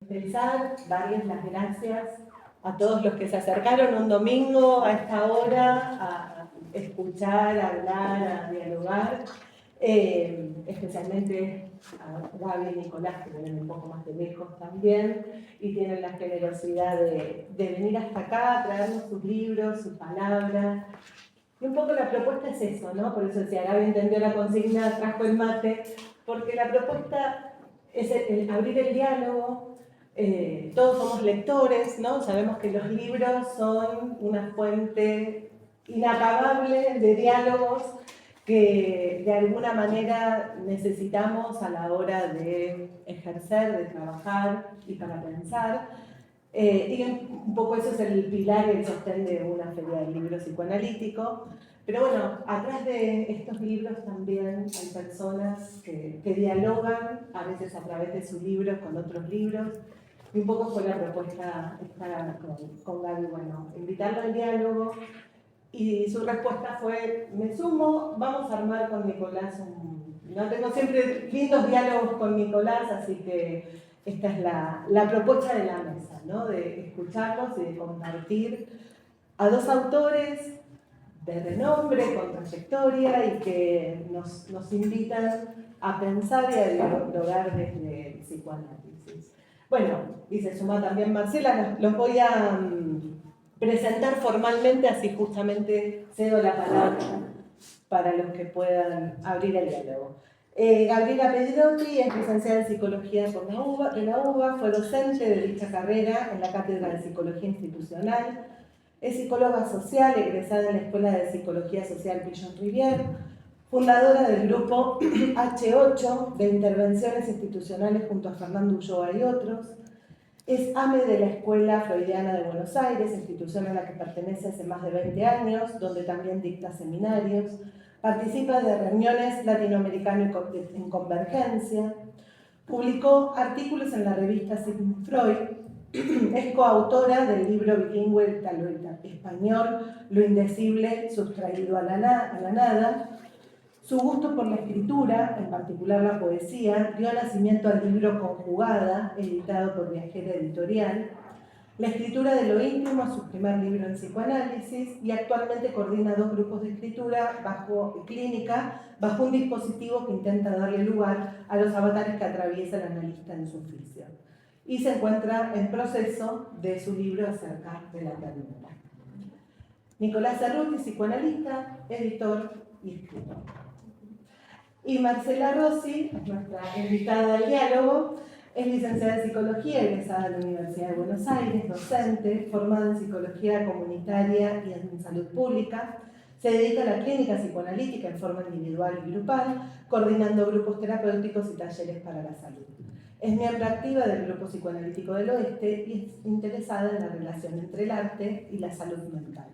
Empezar, darles las gracias a todos los que se acercaron un domingo a esta hora a escuchar, a hablar, a dialogar, especialmente a Gaby y Nicolás, que vienen un poco más de lejos también, y tienen la generosidad de venir hasta acá, a traernos sus libros, sus palabras. Y un poco la propuesta es eso, ¿no? Por eso decía, Gaby entendió la consigna, trajo el mate, porque la propuesta es el abrir el diálogo. Todos somos lectores, ¿no? Sabemos que los libros son una fuente inacabable de diálogos que de alguna manera necesitamos a la hora de ejercer, de trabajar y para pensar. Y un poco eso es el pilar y el sostén de una feria del libro psicoanalítico. Pero bueno, atrás de estos libros también hay personas que dialogan, a veces a través de sus libros, con otros libros. Y un poco fue la propuesta estar con Gaby, bueno, invitarlo al diálogo. Y su respuesta fue, me sumo, vamos a armar con Nicolás no tengo siempre lindos diálogos con Nicolás, así que esta es la propuesta de la mesa, ¿no? De escucharlos y de compartir a dos autores de renombre, con trayectoria y que nos invitan a pensar y a dialogar desde el psicoanálisis. Bueno, y se suma también Marcela, los voy a presentar formalmente, así justamente cedo la palabra para los que puedan abrir el diálogo. Gabriela Pedrotti es licenciada en Psicología por de la UBA, fue docente de dicha carrera en la Cátedra de Psicología Institucional, es psicóloga social, egresada en la Escuela de Psicología Social Pillon Rivière, fundadora del grupo H8 de intervenciones institucionales junto a Fernando Ulloa y otros. Es AME de la Escuela Freudiana de Buenos Aires, institución a la que pertenece hace más de 20 años, donde también dicta seminarios. Participa de reuniones latinoamericanas en Convergencia. Publicó artículos en la revista Sigmund Freud. Es coautora del libro bilingüe italo-español Lo indecible sustraído a la nada. Su gusto por la escritura, en particular la poesía, dio nacimiento al libro Conjugada, editado por Viajera Editorial, la escritura de lo íntimo a su primer libro en psicoanálisis y actualmente coordina 2 grupos de escritura clínica bajo un dispositivo que intenta darle lugar a los avatares que atraviesa el analista en su oficio. Y se encuentra en proceso de su libro acerca de la ternura. Nicolás Cerruti, psicoanalista, editor y escritor. Y Marcela Rossi, nuestra invitada al diálogo, es licenciada en Psicología, egresada de la Universidad de Buenos Aires, docente, formada en Psicología Comunitaria y en Salud Pública. Se dedica a la clínica psicoanalítica en forma individual y grupal, coordinando grupos terapéuticos y talleres para la salud. Es miembro activa del Grupo Psicoanalítico del Oeste y es interesada en la relación entre el arte y la salud mental.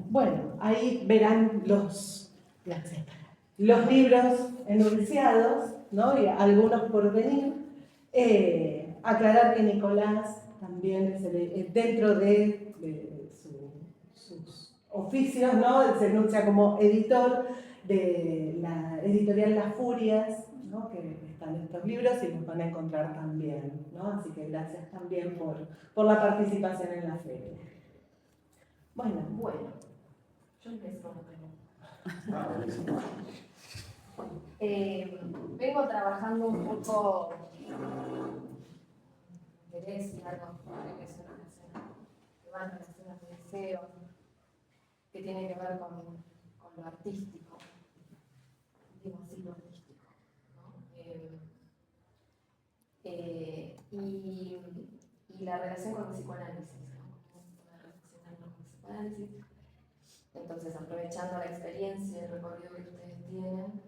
Bueno, ahí verán los libros enunciados, ¿no? Y algunos por venir. Aclarar que Nicolás también es dentro de sus oficios, ¿no? Se enuncia como editor de la editorial Las Furias, ¿no? Que están estos libros y los van a encontrar también, ¿no? Así que gracias también por la participación en la feria. Bueno, yo empiezo. Vengo trabajando un poco interés y algo que van relacionadas de deseo, que tiene que ver con lo artístico, digo así, lo artístico, ¿no? Y la relación con el psicoanálisis, ¿no? Cómo relacionarnos con el psicoanálisis. Entonces, aprovechando la experiencia y el recorrido que ustedes tienen,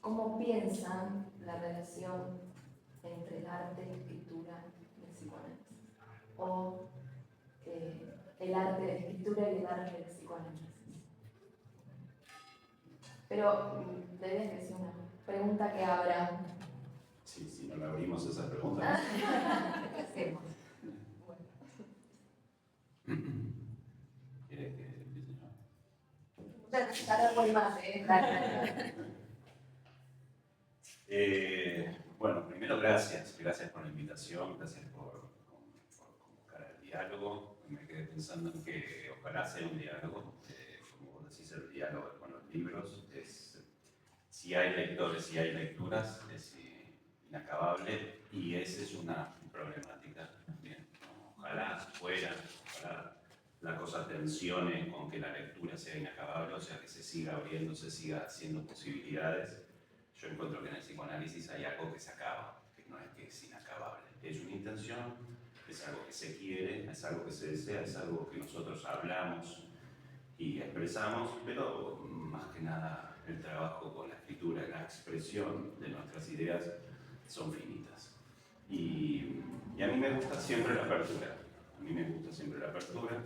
¿cómo piensan la relación entre el arte, la escritura y el psicoanálisis? O el arte de la escritura y el arte del psicoanálisis. Pero debes decir una pregunta que abra. Sí, si no la abrimos esas preguntas. ¿Qué hacemos? ¿Quieres que empiece yo? Ahora voy más, Bueno, primero gracias por la invitación, gracias por convocar al diálogo. Me quedé pensando en que ojalá sea un diálogo, como vos decís, el diálogo con los libros. Si hay lectores, si hay lecturas, es inacabable y esa es una problemática también, ¿no? Ojalá la cosa tensione con que la lectura sea inacabable, o sea, que se siga abriendo, se siga haciendo posibilidades. Yo encuentro que en el psicoanálisis hay algo que se acaba, que no es que es inacabable. Es una intención, es algo que se quiere, es algo que se desea, es algo que nosotros hablamos y expresamos, pero más que nada el trabajo con la escritura, la expresión de nuestras ideas son finitas. Y a mí me gusta siempre la apertura. A mí me gusta siempre la apertura.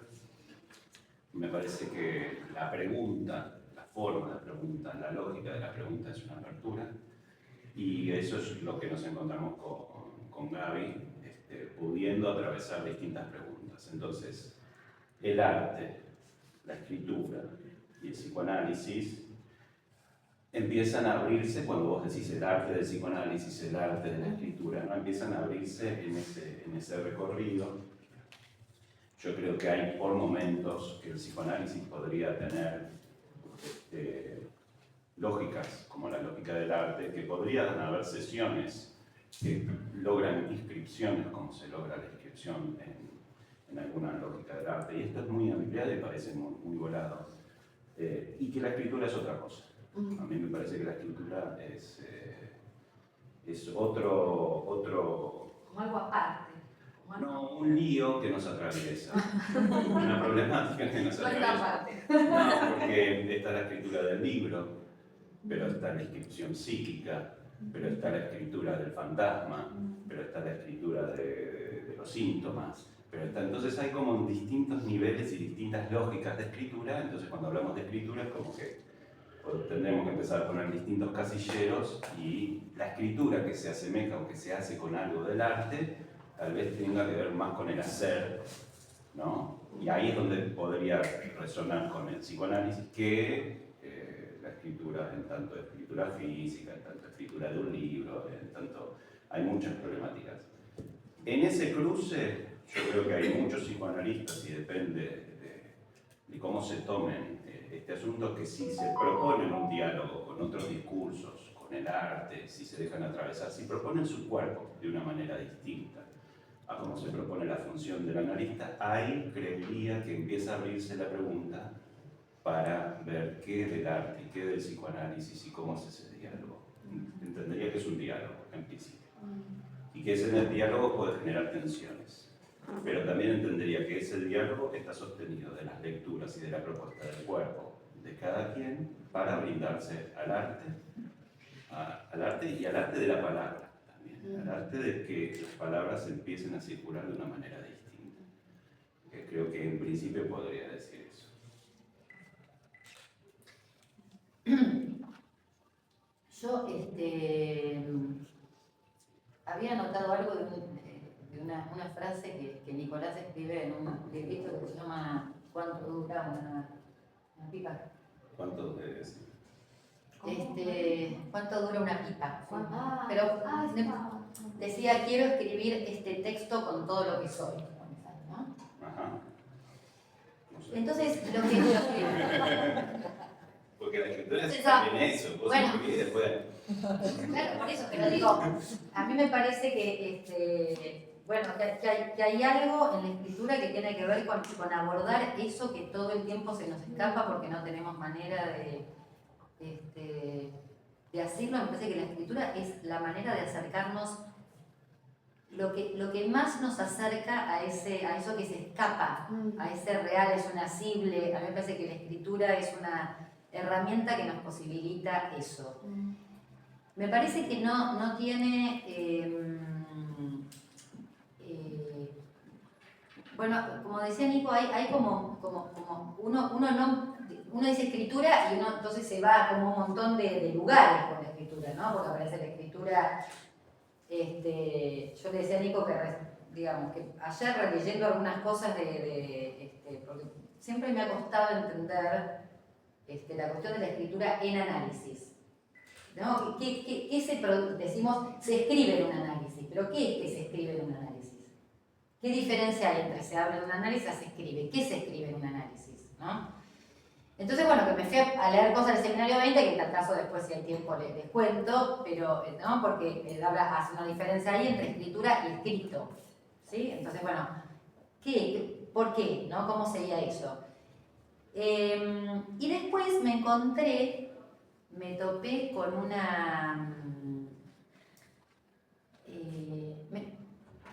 Me parece que la pregunta, la forma de pregunta, la lógica de la pregunta es una apertura. Y eso es lo que nos encontramos con Gaby, pudiendo atravesar distintas preguntas. Entonces, el arte, la escritura y el psicoanálisis empiezan a abrirse, cuando vos decís el arte del psicoanálisis, el arte de la escritura, ¿no? Empiezan a abrirse en ese recorrido. Yo creo que hay por momentos que el psicoanálisis podría tener lógicas, como la lógica del arte, que podrían haber sesiones que logran inscripciones, como se logra la inscripción en alguna lógica del arte. Y esto es muy ampliado y parece muy volado. Y que la escritura es otra cosa. A mí me parece que la escritura es otro Como algo aparte. No, un lío que nos atraviesa, una problemática que nos atraviesa. No, porque está la escritura del libro, pero está la inscripción psíquica, pero está la escritura del fantasma, pero está la escritura de los síntomas. Entonces hay como distintos niveles y distintas lógicas de escritura. Entonces cuando hablamos de escritura es como que tendremos que empezar a poner distintos casilleros, y la escritura que se asemeja o que se hace con algo del arte tal vez tenga que ver más con el hacer, ¿no? Y ahí es donde podría resonar con el psicoanálisis que la escritura, en tanto escritura física, en tanto escritura de un libro, en tanto hay muchas problemáticas. En ese cruce yo creo que hay muchos psicoanalistas, y depende de cómo se tomen este asunto, que si se proponen un diálogo con otros discursos, con el arte, si se dejan atravesar, si proponen su cuerpo de una manera distinta a cómo se propone la función del analista, ahí creería que empieza a abrirse la pregunta para ver qué del arte y qué del psicoanálisis y cómo es ese diálogo. Entendería que es un diálogo en principio, y que ese diálogo puede generar tensiones, pero también entendería que ese diálogo está sostenido de las lecturas y de la propuesta del cuerpo de cada quien para brindarse al arte y al arte de la palabra. Al arte de que las palabras empiecen a circular de una manera distinta. Que creo que en principio podría decir eso. Yo había notado algo de una frase que Nicolás escribe en un librito que se llama ¿Cuánto dura una pipa? ¿Cuánto debe decir? ¿Cuánto dura una pipa? Ah, Pero está. decía, quiero escribir este texto con todo lo que soy, ¿no? Ajá. No sé. Entonces, lo que Porque la escritura es Entonces, también eso, vos bueno. escribís y después... Claro, por eso, pero digo, a mí me parece que, que hay algo en la escritura que tiene que ver con abordar eso que todo el tiempo se nos escapa porque no tenemos manera de hacerlo. Me parece que la escritura es la manera de acercarnos, lo que más nos acerca a eso que se escapa, a ese real, eso nacible. A mí me parece que la escritura es una herramienta que nos posibilita eso. Me parece que no tiene, bueno, como decía Nico, hay como uno dice escritura y uno entonces se va a como un montón de lugares con la escritura, ¿no? Porque aparece la escritura, yo le decía a Nico que, digamos, que ayer releyendo algunas cosas porque siempre me ha costado entender la cuestión de la escritura en análisis. ¿no? Decimos, se escribe en un análisis, pero ¿qué es que se escribe en un análisis? ¿Qué diferencia hay entre se habla en un análisis y se escribe? ¿Qué se escribe en un análisis? ¿No? Entonces, bueno, que me fui a leer cosas del seminario 20, que en tal caso después si hay tiempo les cuento, pero, ¿no? Porque hace una diferencia ahí entre escritura y escrito, ¿sí? Entonces, bueno, ¿por qué? ¿No? ¿Cómo sería eso? Y después me topé con una...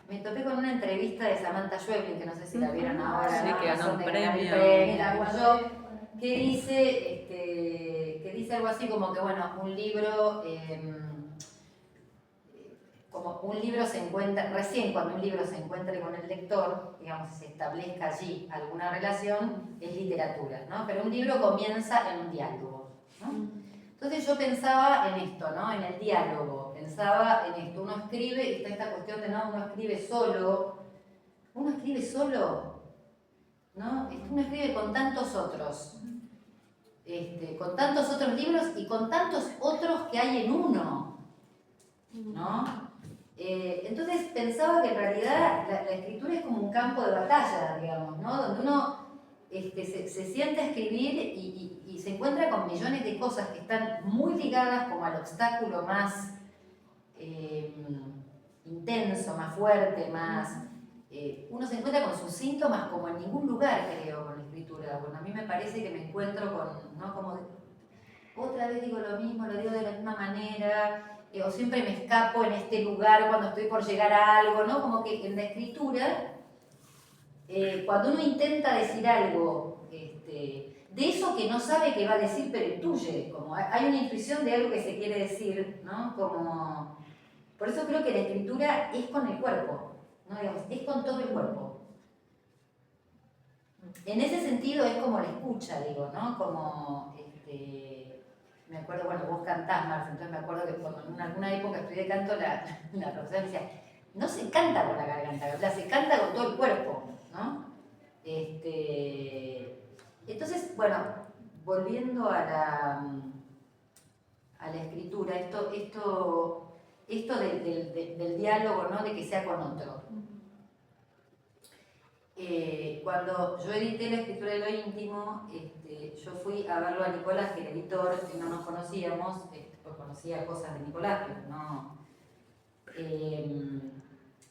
Me topé con una entrevista de Samantha Schweblin, que no sé si la vieron ahora. Sí, ¿no? que ganó un premio. Que dice algo así como que, bueno, un libro se encuentra, recién cuando un libro se encuentre con el lector, digamos, se establezca allí alguna relación, es literatura, ¿no? Pero un libro comienza en un diálogo, ¿no? Entonces yo pensaba en esto, ¿no? En el diálogo, pensaba en esto, uno escribe, está esta cuestión de, no, uno escribe solo, ¿no? Uno escribe con tantos otros, con tantos otros libros y con tantos otros que hay en uno, ¿no? Entonces pensaba que en realidad la escritura es como un campo de batalla, digamos, ¿no? Donde uno se sienta a escribir y se encuentra con millones de cosas que están muy ligadas como al obstáculo más intenso, más fuerte, más... uno se encuentra con sus síntomas como en ningún lugar, creo, con la escritura. Bueno, a mí me parece que me encuentro con, ¿no? Como otra vez digo lo mismo, lo digo de la misma manera, o siempre me escapo en este lugar cuando estoy por llegar a algo, ¿no? Como que en la escritura, cuando uno intenta decir algo, de eso que no sabe que va a decir, pero intuye, como hay una intuición de algo que se quiere decir, ¿no? Como... Por eso creo que la escritura es con el cuerpo, ¿no? Digamos, es con todo el cuerpo. En ese sentido es como la escucha, digo, ¿no? Como, me acuerdo, bueno, vos cantás, Marce, entonces me acuerdo que cuando en alguna época estudié canto, la profesora me decía, no se canta con la garganta, se canta con todo el cuerpo, ¿no? Entonces, bueno, volviendo a la escritura, esto del diálogo, ¿no? De que sea con otro. Cuando yo edité La escritura de lo íntimo, yo fui a verlo a Nicolás, que el editor, que no nos conocíamos, pues conocía cosas de Nicolás, pero no...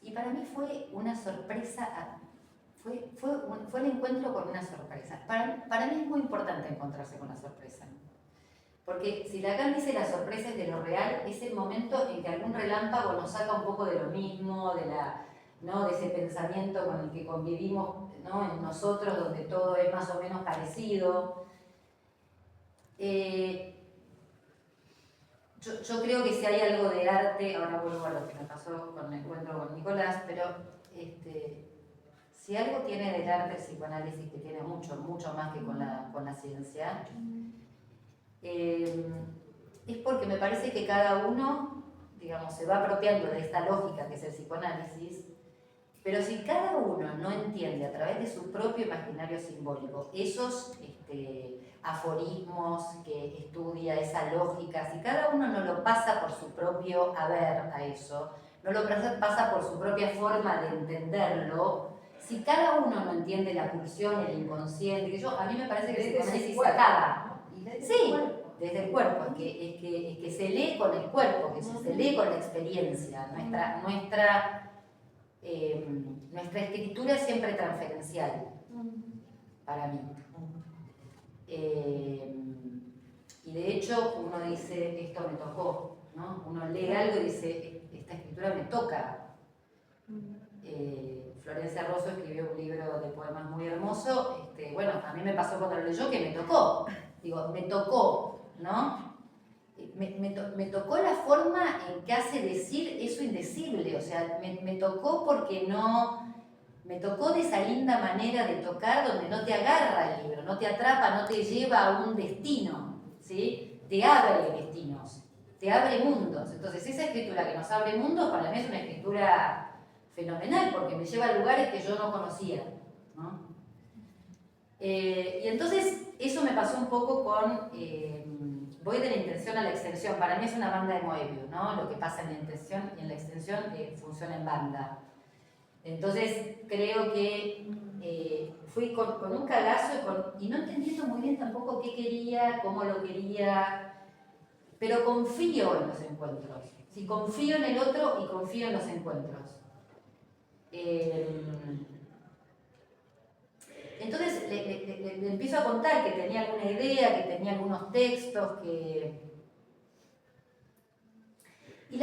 y para mí fue una sorpresa, fue el encuentro con una sorpresa. Para mí es muy importante encontrarse con la sorpresa, ¿no? Porque si Lacan dice la sorpresa es de lo real, es el momento en que algún relámpago nos saca un poco de lo mismo, ¿no? De ese pensamiento con el que convivimos, ¿no? En nosotros, donde todo es más o menos parecido. Yo creo que si hay algo de arte, ahora vuelvo a lo que me pasó con el encuentro con Nicolás, pero si algo tiene del arte el psicoanálisis, que tiene mucho, mucho más que con la ciencia, es porque me parece que cada uno, digamos, se va apropiando de esta lógica que es el psicoanálisis, pero si cada uno no entiende a través de su propio imaginario simbólico esos aforismos que estudia, esa lógica, si cada uno no lo pasa por su propio haber a eso, no lo pasa por su propia forma de entenderlo, si cada uno no entiende la pulsión, el inconsciente, a mí me parece que el psicoanálisis se acaba. Sí, desde el cuerpo, es que se lee con el cuerpo, que se lee con la experiencia. Nuestra escritura es siempre transferencial, para mí. Y de hecho uno dice, esto me tocó, ¿no? Uno lee algo y dice, esta escritura me toca. Florencia Rosso escribió un libro de poemas muy hermoso. Bueno, a mí me pasó cuando lo leyó que me tocó. Digo, me tocó, ¿no? Me tocó la forma en que hace decir eso indecible. O sea, me tocó porque no... Me tocó de esa linda manera de tocar donde no te agarra el libro, no te atrapa, no te lleva a un destino, ¿sí? Te abre destinos, te abre mundos. Entonces, esa escritura que nos abre mundos para mí es una escritura fenomenal porque me lleva a lugares que yo no conocía, ¿no? Y entonces eso me pasó un poco con voy de la intención a la extensión. Para mí es una banda de Moebius, ¿no? Lo que pasa en la intención y en la extensión funciona en banda. Entonces creo que fui con un cagazo y no entendiendo muy bien tampoco qué quería, cómo lo quería, pero confío en los encuentros. Sí, confío en el otro y confío en los encuentros. Entonces le empiezo a contar que tenía alguna idea, que tenía algunos textos, y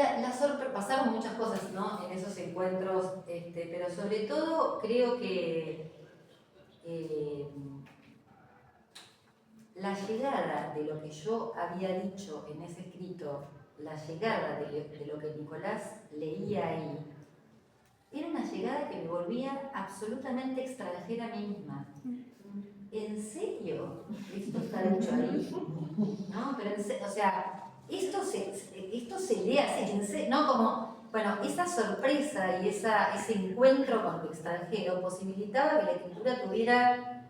pasaron muchas cosas, ¿no? En esos encuentros, pero sobre todo creo que la llegada de lo que yo había dicho en ese escrito, la llegada de lo que Nicolás leía ahí, era una llegada que me volvía absolutamente extranjera a mí misma. ¿En serio? Esto está dicho ahí. ¿No? Pero o sea, esto se lee así, ¿no? Como, bueno, esa sorpresa y ese encuentro con lo extranjero posibilitaba que la escritura tuviera,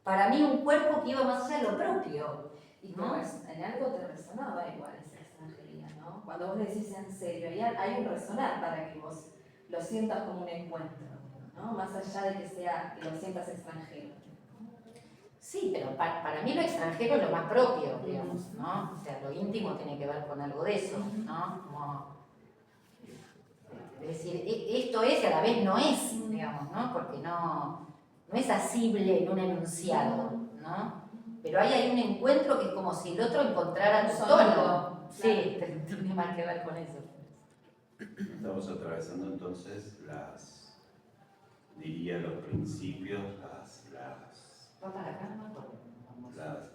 para mí, un cuerpo que iba más allá de lo propio. ¿No? En algo te resonaba igual esa extranjería, ¿no? Cuando vos decís en serio, hay un resonar para que vos lo sientas como un encuentro, ¿no? Más allá de que lo sientas extranjero. Sí, pero para mí lo extranjero es lo más propio, digamos, ¿no? O sea, lo íntimo tiene que ver con algo de eso, ¿no? Como, es decir, esto es y a la vez no es, digamos, ¿no? Porque no es asible en un enunciado, ¿no? Pero hay un encuentro que es como si el otro encontrara tu tono. Sí, tiene más que ver con eso. Estamos atravesando entonces diría los principios,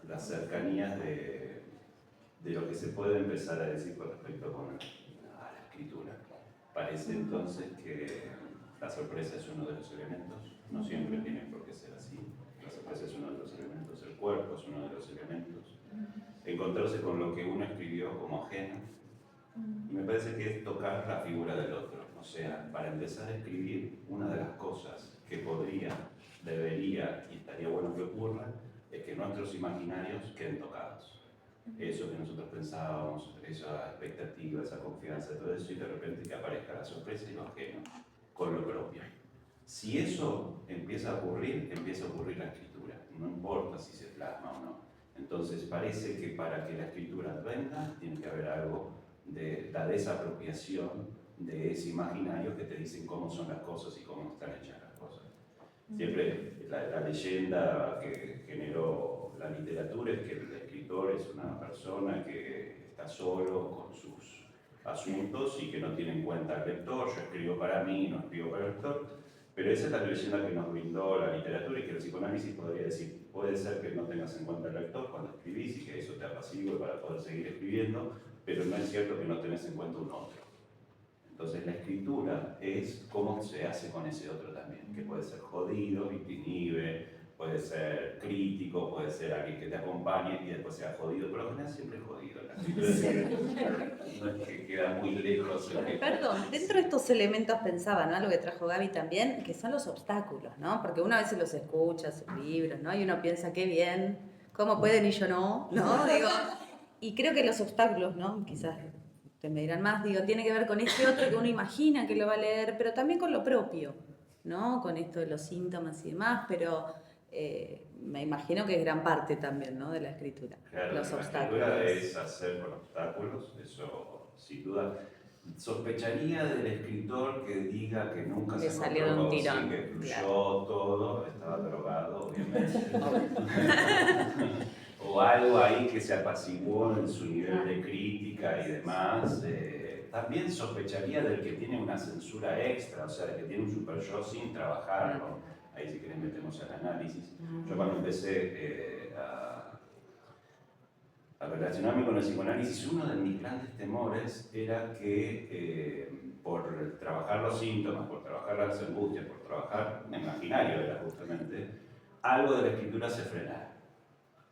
las cercanías de lo que se puede empezar a decir con respecto a la escritura. Parece entonces que la sorpresa es uno de los elementos, no siempre tiene por qué ser así. La sorpresa es uno de los elementos, el cuerpo es uno de los elementos. Encontrarse con lo que uno escribió como ajeno. Y me parece que es tocar la figura del otro. O sea, para empezar a escribir, una de las cosas que podría, debería y estaría bueno que ocurra es que nuestros imaginarios queden tocados. Eso que nosotros pensábamos, esa expectativa, esa confianza, todo eso, y de repente que aparezca la sorpresa y lo ajeno, con lo propio. Si eso empieza a ocurrir la escritura. No importa si se plasma o no. Entonces parece que para que la escritura venga, tiene que haber algo de la desapropiación de ese imaginario que te dicen cómo son las cosas y cómo están hechas las cosas. Siempre la leyenda que generó la literatura es que el escritor es una persona que está solo con sus asuntos y que no tiene en cuenta al lector. Yo escribo para mí, no escribo para el lector. Pero esa es la leyenda que nos brindó la literatura y que el psicoanálisis podría decir, puede ser que no tengas en cuenta al lector cuando escribís y que eso te apacigüe para poder seguir escribiendo, pero no es cierto que no tenés en cuenta un otro. Entonces la escritura es cómo se hace con ese otro también, que puede ser jodido y te inhibe, puede ser crítico, puede ser alguien que te acompañe y después sea jodido, pero al final siempre es jodido. La escritura no es que queda muy lejos. Perdón, dentro de estos elementos pensaba, ¿no? Lo que trajo Gaby también, que son los obstáculos, ¿no? Porque uno a veces los escucha, sus libros, ¿no? Y uno piensa, qué bien, ¿cómo pueden y yo no? ¿No? Digo, y creo que los obstáculos, ¿no? Quizás ustedes me dirán más, digo, tiene que ver con este otro que uno imagina que lo va a leer, pero también con lo propio, ¿no? Con esto de los síntomas y demás, pero me imagino que es gran parte también, ¿no? De la escritura, claro, los obstáculos. La escritura es hacer con obstáculos, eso sin duda. Sospecharía del escritor que diga que nunca se salió de un tirón, que fluyó claro. Todo, estaba drogado, obviamente. O algo ahí que se apaciguó en su nivel de crítica y demás. También sospecharía del que tiene una censura extra, o sea, del que tiene un super yo sin trabajarlo. Ahí si querés metemos al análisis. Yo cuando empecé a relacionarme con el psicoanálisis, uno de mis grandes temores era que por trabajar los síntomas, por trabajar las angustias, por trabajar un imaginario era justamente, algo de la escritura se frenara.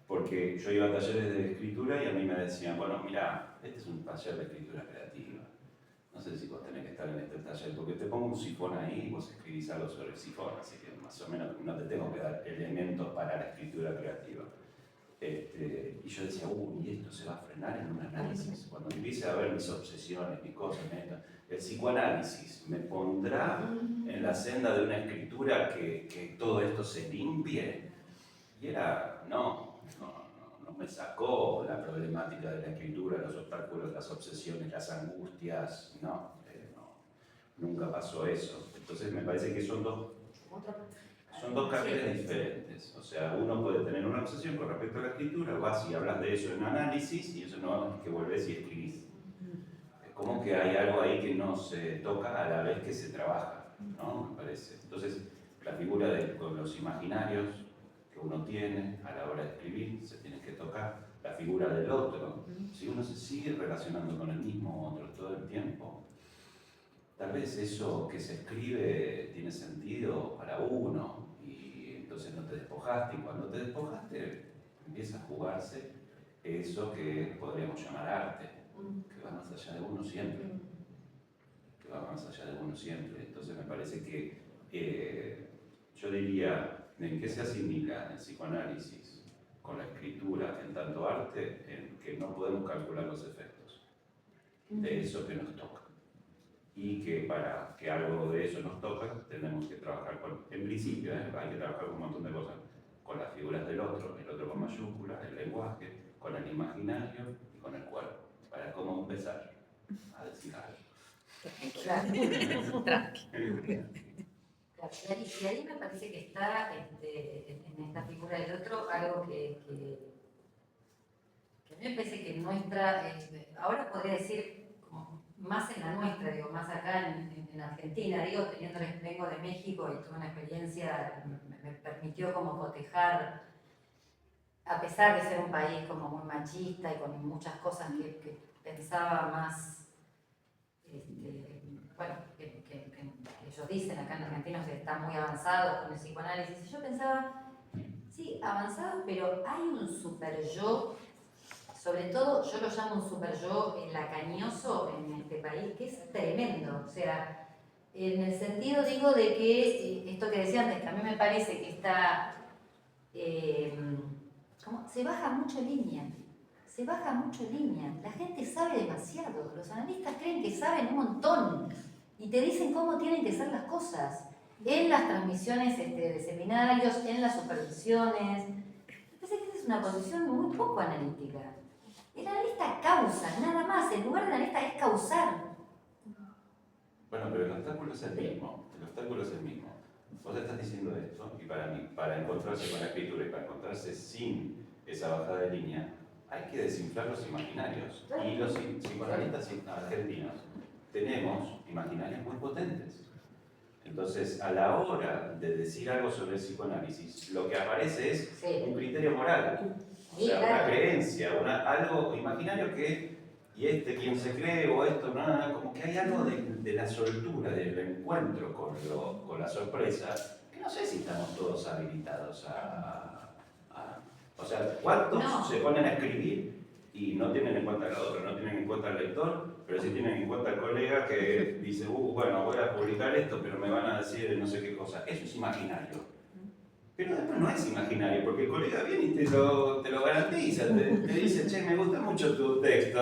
Porque yo iba a talleres de escritura y a mí me decían, bueno, mira, este es un taller de escritura creativa. No sé si vos tenés que estar en este taller, porque te pongo un sifón ahí y vos escribís algo sobre el sifón, así que más o menos no te tengo que dar elementos para la escritura creativa. Y yo decía, y esto se va a frenar en un análisis. Cuando empiece a ver mis obsesiones, mis cosas, el psicoanálisis me pondrá en la senda de una escritura que todo esto se limpie. Y era, no me sacó la problemática de la escritura, los obstáculos, las obsesiones, las angustias, no, nunca pasó eso. Entonces me parece que son dos carriles diferentes. O sea, uno puede tener una obsesión con respecto a la escritura, vas y hablas de eso en análisis y eso no es que volvés y escribís. Es como que hay algo ahí que no se toca a la vez que se trabaja, ¿no? Me parece. Entonces, la figura de los imaginarios que uno tiene a la hora de escribir se tiene que tocar. La figura del otro, si uno se sigue relacionando con el mismo otro todo el tiempo, tal vez eso que se escribe tiene sentido para uno y entonces no te despojaste, y cuando te despojaste empieza a jugarse eso que podríamos llamar arte, que va más allá de uno siempre, Entonces me parece que yo diría, ¿en qué se asimila el psicoanálisis con la escritura en tanto arte? En que no podemos calcular los efectos de eso que nos toca. Y que para que algo de eso nos toque, tenemos que trabajar en principio, hay que trabajar con un montón de cosas, con las figuras del otro, el otro con mayúsculas, el lenguaje, con el imaginario y con el cuerpo, para cómo empezar a decir algo. Y ahí me parece que está en esta figura del otro algo que a mí me parece que nuestra, ahora podría decir como más en la nuestra, digo, más acá en Argentina, digo, vengo de México y tuve una experiencia, me permitió como cotejar, a pesar de ser un país como muy machista y con muchas cosas que pensaba más, bueno, que ellos dicen acá en Argentina que están muy avanzados con el psicoanálisis, y yo pensaba, sí, avanzados, pero hay un super yo, sobre todo yo lo llamo un super yo lacanioso en este país, que es tremendo, o sea, en el sentido digo de que, esto que decía antes, que a mí me parece que está, se baja mucho línea, la gente sabe demasiado, los analistas creen que saben un montón y te dicen cómo tienen que ser las cosas, en las transmisiones de seminarios, en las supervisiones. Me parece que esa es una posición muy poco analítica. El analista causa, nada más, el lugar del analista es causar. Bueno, pero el obstáculo es el mismo, Vos estás diciendo esto, y para mí, para encontrarse con la escritura y para encontrarse sin esa bajada de línea, hay que desinflar los imaginarios. Y los psicoanalistas argentinos tenemos imaginarios muy potentes. Entonces, a la hora de decir algo sobre el psicoanálisis, lo que aparece es un criterio moral, o sea, una creencia, algo imaginario y quien se cree, o esto, como que hay algo de la soltura, del encuentro con la sorpresa, que no sé si estamos todos habilitados o sea, ¿cuántos se ponen a escribir y no tienen en cuenta al otro, no tienen en cuenta al lector, pero sí tienen en cuenta al colega que dice, bueno, voy a publicar esto, pero me van a decir no sé qué cosa? Eso es imaginario. Pero después no es imaginario, porque el colega viene y te lo garantiza, te dice, che, me gusta mucho tu texto,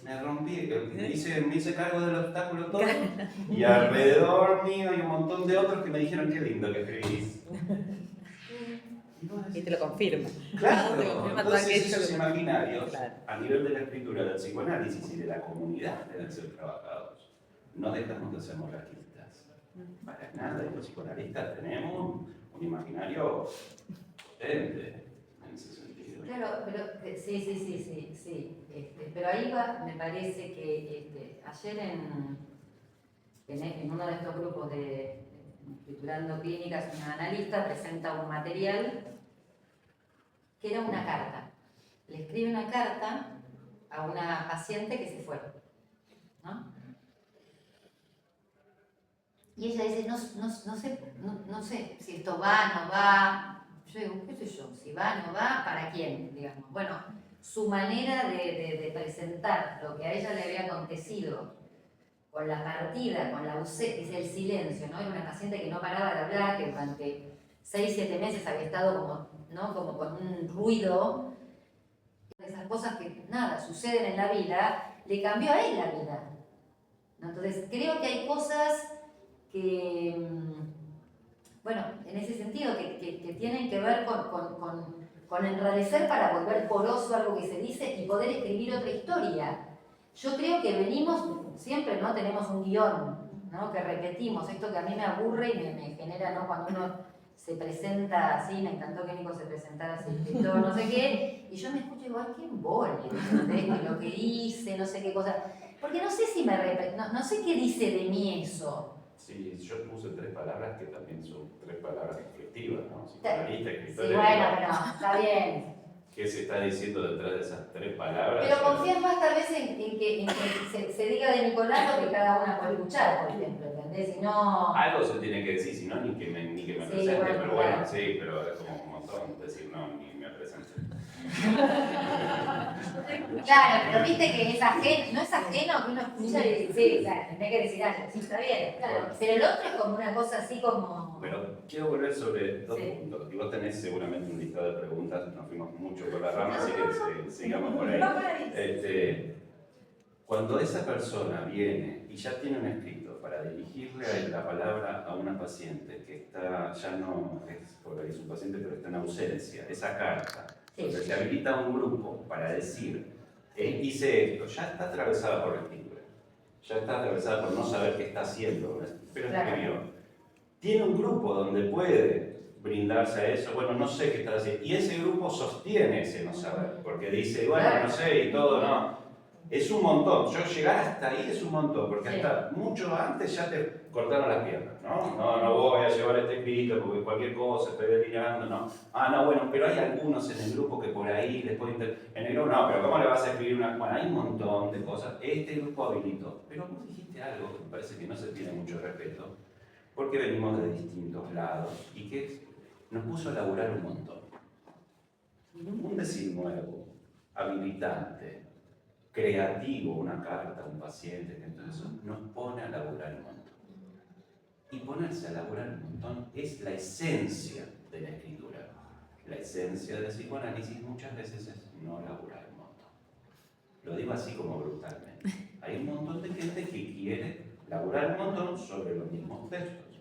me rompí, me hice cargo del obstáculo todo, y alrededor mío hay un montón de otros que me dijeron qué lindo que escribís. Y te lo confirma. Claro, te confirma todo entonces aquello esos que... imaginarios, Claro. a nivel de la escritura, del psicoanálisis y de la comunidad deben ser trabajados. No dejamos de ser monarquistas. Para nada, y los psicoanalistas tenemos un imaginario potente en ese sentido. Claro, pero sí. Pero ahí va, me parece que ayer en uno de estos grupos de Escriturando Clínicas, una analista presenta un material que era una carta. Le escribe una carta a una paciente que se fue, ¿no? Y ella dice, no sé si esto va, no va. Yo digo, qué sé yo, si va, no va, ¿para quién? Digamos. Bueno, su manera de presentar lo que a ella le había acontecido con la partida, con la ausencia, es el silencio, ¿no? Era una paciente que no paraba de hablar, que durante 6, 7 meses había estado como, ¿no? Como con un ruido. Esas cosas que, nada, suceden en la vida, le cambió a él la vida, ¿no? Entonces, creo que hay cosas que, bueno, en ese sentido, que tienen que ver con enrarecer para volver poroso algo que se dice y poder escribir otra historia. Yo creo que venimos, siempre, ¿no? Tenemos un guión, ¿no? Que repetimos, esto que a mí me aburre y me genera, ¿no? Cuando uno se presenta así, me encantó que Nico se presentara así, escritor, no sé qué, y yo me escucho y digo, ay, qué embole, lo que hice, no sé qué cosa, porque no sé si no sé qué dice de mí eso. Sí, yo puse 3 palabras que también son 3 palabras descriptivas, ¿no? Psicoanalista, escritor. Sí, bueno, pero está bien. ¿Qué se está diciendo detrás de esas 3 palabras? Pero confías más tal vez en que se diga de Nicolás lo que cada una puede escuchar, por ejemplo, ¿entendés? Si no... Algo se tiene que decir, si no, ni que me Sí, presente, bueno, pero bueno, claro. sí, pero es como un montón decir no, ni me presente. Claro, pero viste que es ajeno, no es ajeno que uno escucha y dice, sí, claro, tenés que decir algo, sí, está bien, claro. Pero el otro es como una cosa así como... Pero quiero volver sobre 2 Sí. puntos. Y vos tenés seguramente un listado de preguntas, nos fuimos mucho por la rama, así que sigamos por ahí. Cuando esa persona viene y ya tiene un escrito para dirigirle la palabra a una paciente que está, ya no es porque es un paciente, pero está en ausencia, esa carta, donde se habilita un grupo para decir, hice esto, ya está atravesada por la escritura, ya está atravesada por no saber qué está haciendo, pero escribió. Tiene un grupo donde puede brindarse a eso, bueno, no sé qué está haciendo, y ese grupo sostiene ese no saber, porque dice, bueno, no sé, y todo, no. Es un montón, yo llegar hasta ahí es un montón, porque hasta mucho antes ya te cortaron las piernas, ¿no? No voy a llevar este escrito porque cualquier cosa, estoy delirando, no. No, bueno, pero hay algunos en el grupo que por ahí les pueden... En el grupo no, pero ¿cómo le vas a escribir una...? Bueno, hay un montón de cosas, este grupo habilitó. Pero vos dijiste algo que me parece que no se tiene mucho respeto, porque venimos de distintos lados y que nos puso a laburar un montón. Un decir nuevo, habilitante, creativo, una carta, un paciente, entonces nos pone a laburar un montón. Y ponerse a laburar un montón es la esencia de la escritura. La esencia del psicoanálisis muchas veces es no laburar un montón. Lo digo así como brutalmente. Hay un montón de gente que quiere laburar un montón sobre los mismos textos,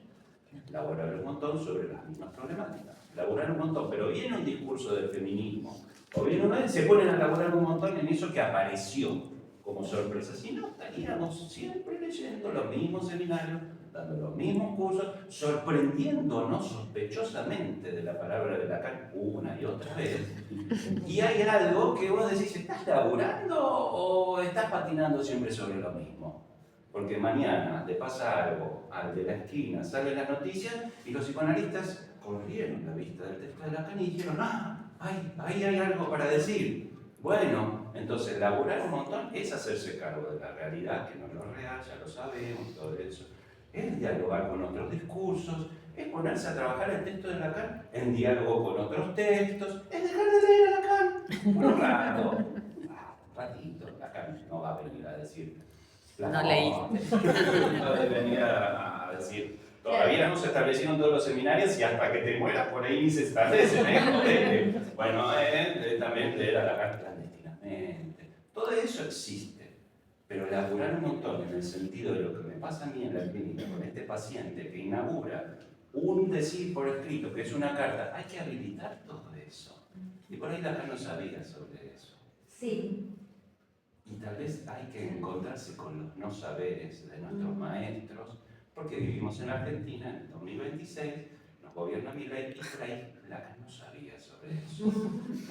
laburar un montón sobre las mismas problemáticas, laburar un montón, pero viene un discurso del feminismo, o viene una vez se ponen a laburar un montón en eso que apareció como sorpresa, si no estaríamos siempre leyendo los mismos seminarios, dando los mismos cursos, sorprendiéndonos sospechosamente de la palabra de Lacan una y otra vez. Y hay algo que vos decís, ¿estás laburando o estás patinando siempre sobre lo mismo? Porque mañana le pasa algo al de la esquina, sale la noticia y los psicoanalistas corrieron la vista del texto de Lacan y dijeron, ahí hay algo para decir. Bueno, entonces laburar un montón es hacerse cargo de la realidad, que no es lo real, ya lo sabemos, todo eso. Es dialogar con otros discursos, es ponerse a trabajar el texto de Lacan en diálogo con otros textos, es dejar de leer a Lacan. Un rato, un ratito, Lacan no va a venir a decir... No leíste. No debe venir a decir, todavía no se establecieron todos los seminarios y hasta que te mueras por ahí ni se establecen, ¿eh? Bueno, también leer a Lacan clandestinamente. Todo eso existe, pero laburar un montón en el sentido de lo que me pasa a mí en la clínica con este paciente que inaugura un decir por escrito, que es una carta, hay que habilitar todo eso. Y por ahí Lacan no sabía sobre eso. Sí. Y tal vez hay que encontrarse con los no saberes de nuestros maestros, porque vivimos en Argentina en el 2026, nos gobierna Milei y por ahí Lacan no sabía sobre eso.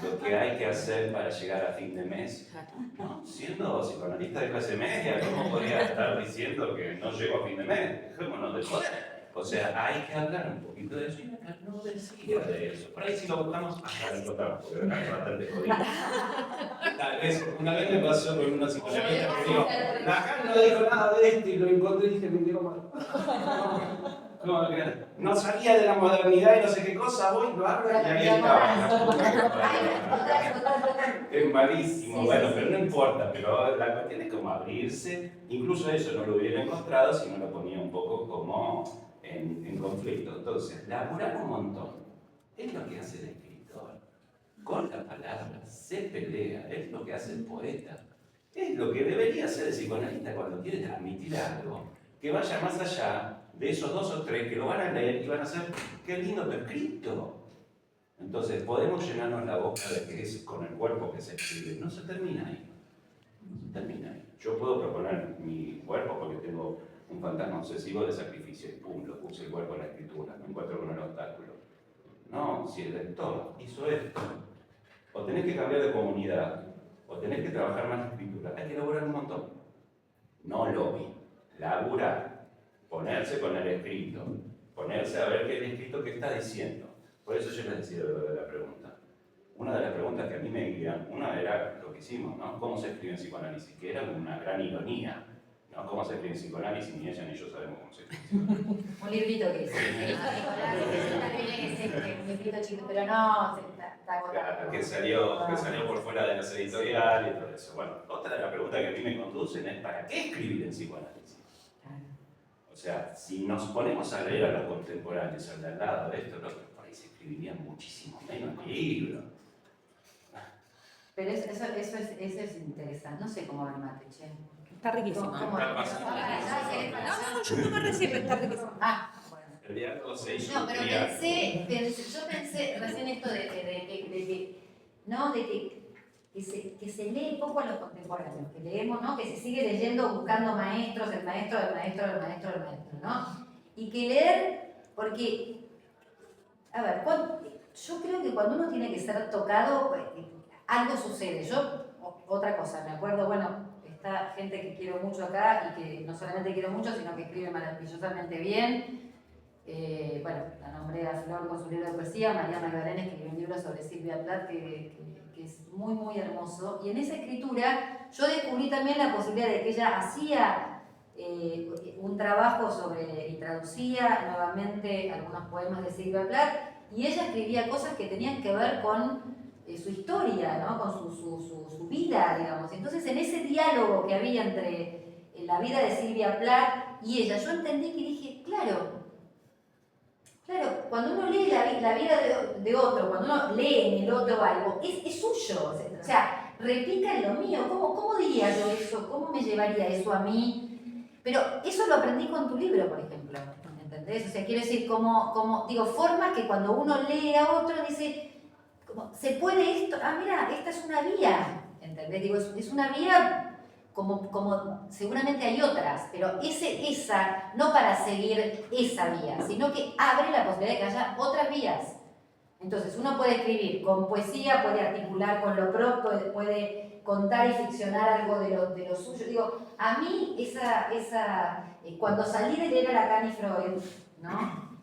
Lo que hay que hacer para llegar a fin de mes, ¿no? Siendo psicoanalista de clase media, ¿cómo podría estar diciendo que no llego a fin de mes? Dejémonos de joder. O sea, hay que hablar un poquito de eso y Lacan no decía de eso. Por ahí si lo buscamos, hasta lo encontramos, porque Lacan es bastante jodido. Tal vez, una vez me pasó con una psicoanalista que digo, Lacan no dijo nada de esto y lo encontré y dije, me quiero mal. Como que no sabía de la modernidad y no sé qué cosa, voy, lo abro y ahí estaba. Es malísimo, bueno, pero no importa, pero la cuestión es como abrirse, incluso eso no lo hubiera encontrado si no lo ponía un poco como en conflicto. Entonces, laburar un montón Es lo que hace el escritor. Con la palabra se pelea, es lo que hace el poeta. Es lo que debería hacer el psicoanalista cuando quiere transmitir algo que vaya más allá de esos 2 o 3 que lo van a leer y van a hacer, qué lindo tu escrito. Entonces podemos llenarnos la boca de que es con el cuerpo que se escribe. No se termina ahí. No se termina ahí. Yo puedo proponer mi cuerpo porque tengo un fantasma obsesivo de sacrificio y pum, lo puse el cuerpo en la escritura, me encuentro con el obstáculo. No, si el lector hizo esto, o tenés que cambiar de comunidad, o tenés que trabajar más la escritura, hay que laburar un montón. No lobby, laburar, ponerse con el escrito, ponerse a ver qué es el escrito que está diciendo. Por eso yo les decía lo de la pregunta. Una de las preguntas que a mí me guían, una era lo que hicimos, ¿no? ¿Cómo se escribe en psicoanálisis? Que era una gran ironía, ¿no? ¿Cómo se escribe en psicoanálisis? Ni ella ni yo sabemos cómo se escribe en psicoanálisis. Un librito que dice. Un librito chiquito, pero no, está agotado. Claro, que salió por fuera de las editoriales y todo eso. Bueno, otra de las preguntas que a mí me conducen es ¿para qué escribir en psicoanálisis? O sea, si nos ponemos a leer a los contemporáneos, al de al lado de esto, por ahí se escribirían muchísimo menos libros. Pero eso es interesante. No sé cómo va el mate, che. Está riquísimo. ¿Cómo? Está pasando. No, yo tomé recién, pero está riquísimo. Ah, bueno. El diálogo se hizo No, pero un yo pensé recién esto de que se lee poco a los contemporáneos, que leemos, ¿no? Que se sigue leyendo buscando maestros, el maestro, ¿no? Y que leer, porque, a ver, yo creo que cuando uno tiene que ser tocado, pues, algo sucede. Otra cosa, me acuerdo, bueno, está gente que quiero mucho acá y que no solamente quiero mucho, sino que escribe maravillosamente bien. Bueno, la nombré a Flor con su libro de poesía, María Magdalena escribió un libro sobre Silvia Plath que es muy, muy hermoso. Y en esa escritura yo descubrí también la posibilidad de que ella hacía un trabajo y traducía nuevamente algunos poemas de Silvia Plath, y ella escribía cosas que tenían que ver con su historia, ¿no? Con su vida, digamos. Entonces, en ese diálogo que había entre la vida de Silvia Plath y ella, yo entendí que dije, claro, cuando uno lee la vida de otro, cuando uno lee en el otro algo, es suyo, o sea, replica en lo mío. ¿Cómo diría yo eso? ¿Cómo me llevaría eso a mí? Pero eso lo aprendí con tu libro, por ejemplo, ¿entendés? O sea, quiero decir, digo, formas que cuando uno lee a otro dice, se puede esto, mira, esta es una vía, ¿entendés? Digo, es una vía como seguramente hay otras, pero esa, no para seguir esa vía, sino que abre la posibilidad de que haya otras vías. Entonces, uno puede escribir con poesía, puede articular con lo propio, puede contar y ficcionar algo de lo suyo. Digo, a mí cuando salí de leer a Lacan y Freud, ¿no?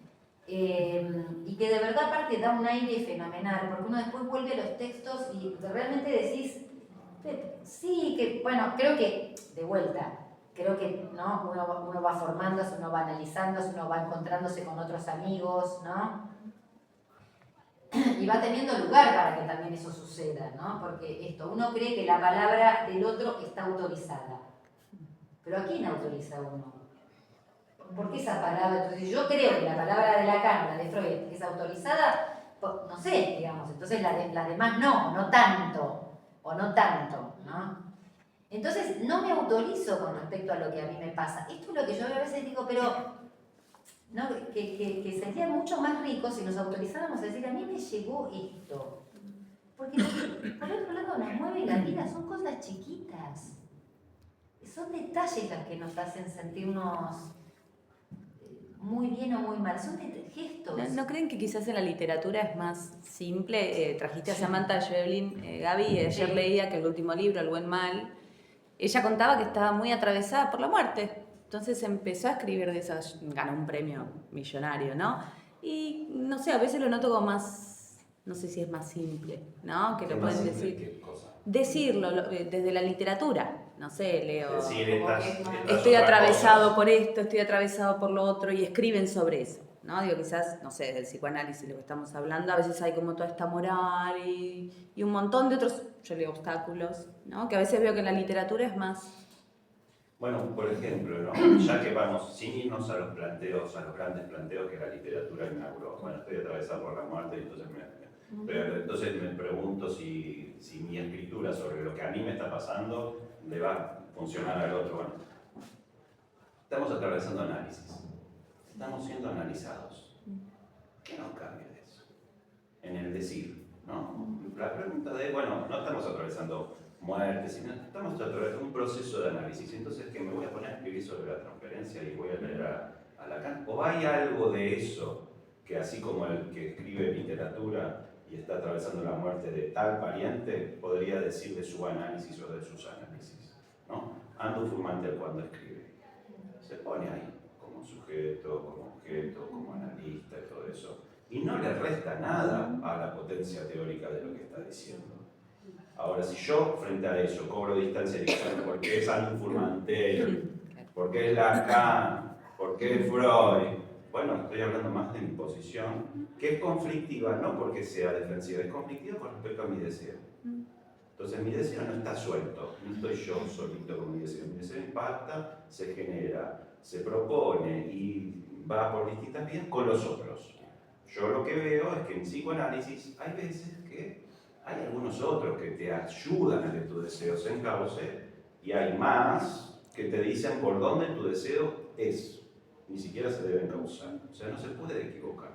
Y que de verdad aparte da un aire fenomenal, porque uno después vuelve a los textos y realmente decís, sí, que bueno, creo que, de vuelta, creo que ¿no? uno va formándose, uno va analizándose, uno va encontrándose con otros amigos, ¿no? Y va teniendo lugar para que también eso suceda, ¿no? Porque uno cree que la palabra del otro está autorizada. Pero ¿a quién autoriza uno? ¿Por qué esa palabra? Entonces yo creo que la palabra de Lacan, la de Freud, es autorizada, no sé, digamos, entonces las demás no tanto, o no tanto, ¿no? Entonces no me autorizo con respecto a lo que a mí me pasa. Esto es lo que yo a veces digo, pero ¿no? que sería mucho más rico si nos autorizáramos a decir, a mí me llegó esto. Porque por otro lado nos mueve la vida, son cosas chiquitas. Son detalles las que nos hacen sentirnos muy bien o muy mal, son gestos. ¿No creen que quizás en la literatura es más simple? Trajiste a Samantha Schweblin, Gaby, ayer Sí. leía que el último libro, El buen mal, ella contaba que estaba muy atravesada por la muerte. Entonces empezó a escribir de esas, ganó un premio millonario, ¿no? Y no sé, a veces lo noto como más, no sé si es más simple, ¿no? Que lo pueden decir. ¿Qué cosa? Decirlo desde la literatura. No sé, leo. Decir, Estoy atravesado por esto, estoy atravesado por lo otro, y escriben sobre eso, ¿no? Digo, quizás, no sé, del psicoanálisis, lo que estamos hablando, a veces hay como toda esta moral y un montón de otros, yo leo obstáculos, ¿no? Que a veces veo que en la literatura es más Bueno, por ejemplo, ¿no? Ya que vamos, sin irnos a los planteos, a los grandes planteos que la literatura inauguró. Bueno, estoy atravesado por la muerte, entonces me pregunto si mi escritura sobre lo que a mí me está pasando le va a funcionar al otro. Bueno, estamos atravesando análisis, estamos siendo analizados. ¿Qué nos cambia de eso? En el decir, ¿no? La pregunta de, bueno, no estamos atravesando muerte, sino estamos atravesando un proceso de análisis. Entonces, que me voy a poner a escribir sobre la transferencia y voy a leer a Lacan, o hay algo de eso que, así como el que escribe literatura y está atravesando la muerte de tal pariente, podría decir de su análisis o de sus análisis, ¿no? Andu Furmantel, cuando escribe, se pone ahí como sujeto, como objeto, como analista y todo eso, y no le resta nada a la potencia teórica de lo que está diciendo. Ahora, si yo frente a eso cobro distancia diciendo porque es Andu Furmantel, porque es Lacan, porque es Freud, bueno, estoy hablando más de mi posición, que es conflictiva, no porque sea defensiva, es conflictiva con respecto a mi deseo. Entonces mi deseo no está suelto, no estoy yo solito con mi deseo impacta, se genera, se propone y va por distintas vías con los otros. Yo lo que veo es que en psicoanálisis hay veces que hay algunos otros que te ayudan a que tu deseo se encauce y hay más que te dicen por dónde tu deseo es. Ni siquiera se debe encauzar. O sea, no se puede equivocar.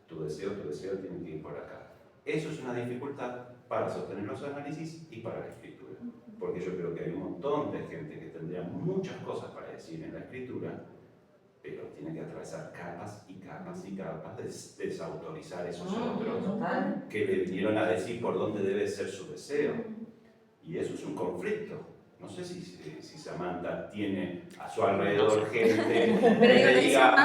Tu deseo tiene que ir por acá. Eso es una dificultad para sostener los análisis y para la escritura. Porque yo creo que hay un montón de gente que tendría muchas cosas para decir en la escritura, pero tiene que atravesar capas y capas y capas de desautorizar esos otros que le vinieron a decir por dónde debe ser su deseo. Y eso es un conflicto. No sé si Samantha tiene a su alrededor gente que le diga,